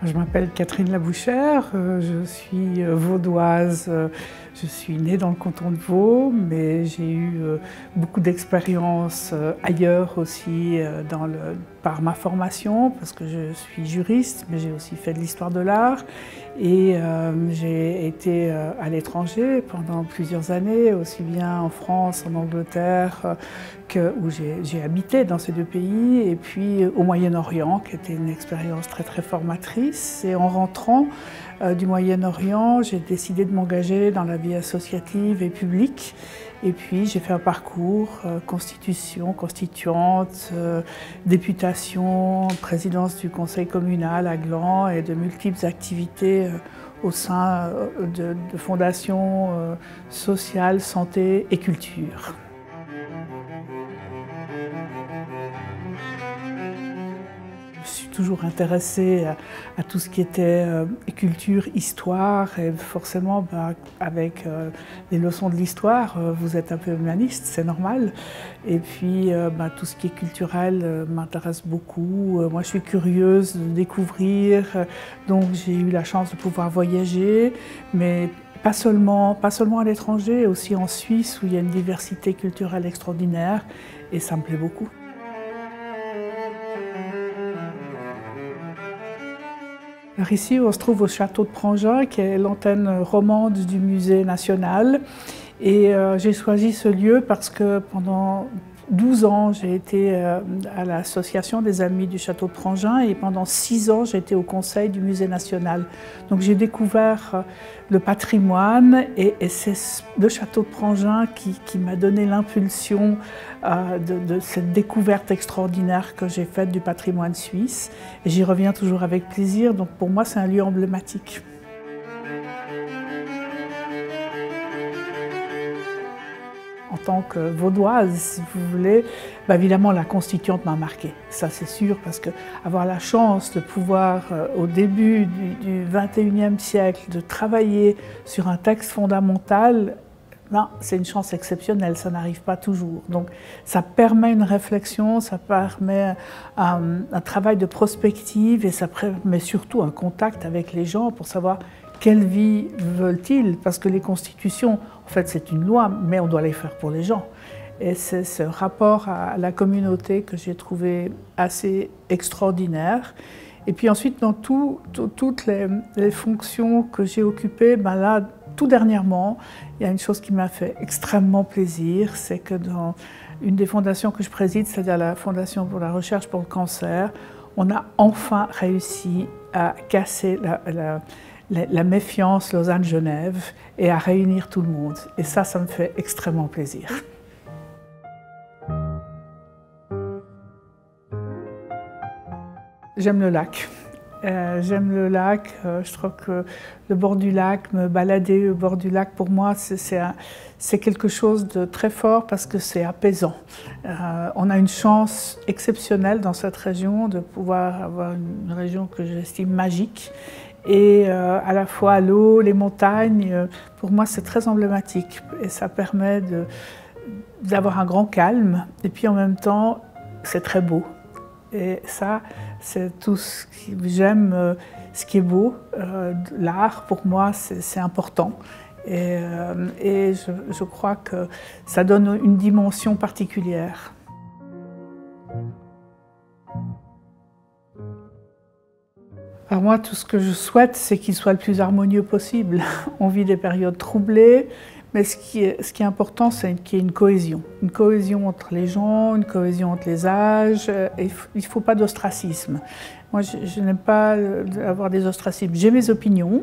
Je m'appelle Catherine Labouchère, je suis vaudoise, je suis née dans le canton de Vaud, mais j'ai eu beaucoup d'expérience ailleurs aussi par ma formation, parce que je suis juriste, mais j'ai aussi fait de l'histoire de l'art et j'ai été à l'étranger pendant plusieurs années, aussi bien en France, en Angleterre, où j'ai habité dans ces deux pays, et puis au Moyen-Orient, qui était une expérience très très formatrice. Et en rentrant du Moyen-Orient, j'ai décidé de m'engager dans la vie associative et publique. Et puis j'ai fait un parcours, constitution, constituante, députation, présidence du conseil communal à Gland et de multiples activités au sein de fondations sociales, santé et culture. Je suis toujours intéressée à tout ce qui était culture, histoire, et forcément avec les leçons de l'histoire, vous êtes un peu humaniste, c'est normal. Et puis tout ce qui est culturel m'intéresse beaucoup. Moi je suis curieuse de découvrir, donc j'ai eu la chance de pouvoir voyager, mais pas seulement à l'étranger, aussi en Suisse où il y a une diversité culturelle extraordinaire, et ça me plaît beaucoup. Alors ici, on se trouve au château de Prangin, qui est l'antenne romande du musée national. Et j'ai choisi ce lieu parce que pendant 12 ans, j'ai été à l'association des Amis du château de Prangin, et pendant 6 ans, j'ai été au conseil du musée national. Donc j'ai découvert le patrimoine, et c'est le château de Prangin qui m'a donné l'impulsion de cette découverte extraordinaire que j'ai faite du patrimoine suisse. Et j'y reviens toujours avec plaisir, donc pour moi c'est un lieu emblématique. En tant que vaudoise, si vous voulez, évidemment la constituante m'a marquée, ça c'est sûr, parce que avoir la chance de pouvoir, au début du XXIe siècle, de travailler sur un texte fondamental, c'est une chance exceptionnelle, ça n'arrive pas toujours. Donc ça permet une réflexion, ça permet un travail de prospective, et ça permet surtout un contact avec les gens pour savoir quelle vie veulent-ils, parce que les constitutions, en fait, c'est une loi, mais on doit les faire pour les gens. Et c'est ce rapport à la communauté que j'ai trouvé assez extraordinaire. Et puis ensuite, dans toutes les fonctions que j'ai occupées, là, tout dernièrement, il y a une chose qui m'a fait extrêmement plaisir, c'est que dans une des fondations que je préside, c'est-à-dire la Fondation pour la recherche pour le cancer, on a enfin réussi à casser la méfiance Lausanne-Genève et à réunir tout le monde. Et ça me fait extrêmement plaisir. J'aime le lac. Je trouve que le bord du lac, me balader au bord du lac, pour moi, c'est quelque chose de très fort parce que c'est apaisant. On a une chance exceptionnelle dans cette région de pouvoir avoir une région que j'estime magique. Et à la fois l'eau, les montagnes, pour moi c'est très emblématique. Et ça permet d'avoir un grand calme, et puis en même temps, c'est très beau. Et ça, c'est tout ce que j'aime, ce qui est beau. L'art, pour moi, c'est important. Et je crois que ça donne une dimension particulière. Alors moi, tout ce que je souhaite, c'est qu'il soit le plus harmonieux possible. On vit des périodes troublées, mais ce qui est important, c'est qu'il y ait une cohésion. Une cohésion entre les gens, une cohésion entre les âges. Il ne faut pas d'ostracisme. Moi, je n'aime pas avoir des ostracismes. J'ai mes opinions,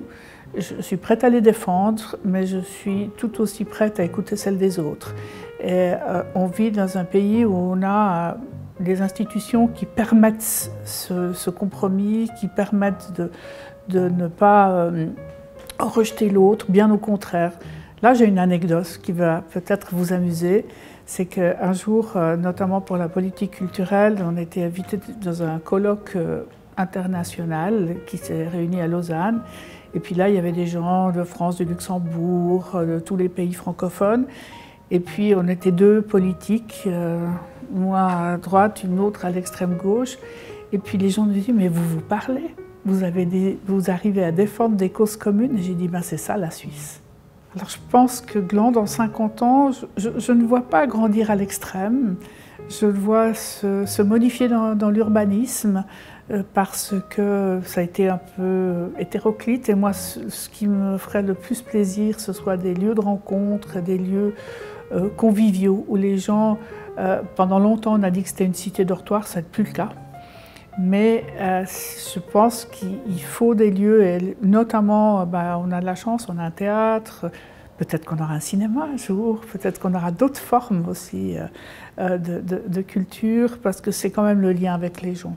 je suis prête à les défendre, mais je suis tout aussi prête à écouter celles des autres. Et on vit dans un pays où on a des institutions qui permettent ce compromis, qui permettent de ne pas rejeter l'autre, bien au contraire. Là, j'ai une anecdote qui va peut-être vous amuser. C'est qu'un jour, notamment pour la politique culturelle, on a été invités dans un colloque international qui s'est réuni à Lausanne. Et puis là, il y avait des gens de France, de Luxembourg, de tous les pays francophones. Et puis, on était deux politiques, moi à droite, une autre à l'extrême gauche. Et puis les gens nous disaient, mais vous vous parlez? vous arrivez à défendre des causes communes. Et j'ai dit, ben, c'est ça la Suisse. Alors je pense que Gland, dans 50 ans, je ne vois pas grandir à l'extrême. Je le vois se modifier dans l'urbanisme parce que ça a été un peu hétéroclite. Et moi, ce qui me ferait le plus plaisir, ce soit des lieux de rencontre, des lieux conviviaux où les gens, pendant longtemps, on a dit que c'était une cité dortoir, ça n'est plus le cas. Mais je pense qu'il faut des lieux, et notamment, on a de la chance, on a un théâtre, peut-être qu'on aura un cinéma un jour, peut-être qu'on aura d'autres formes aussi de culture, parce que c'est quand même le lien avec les gens.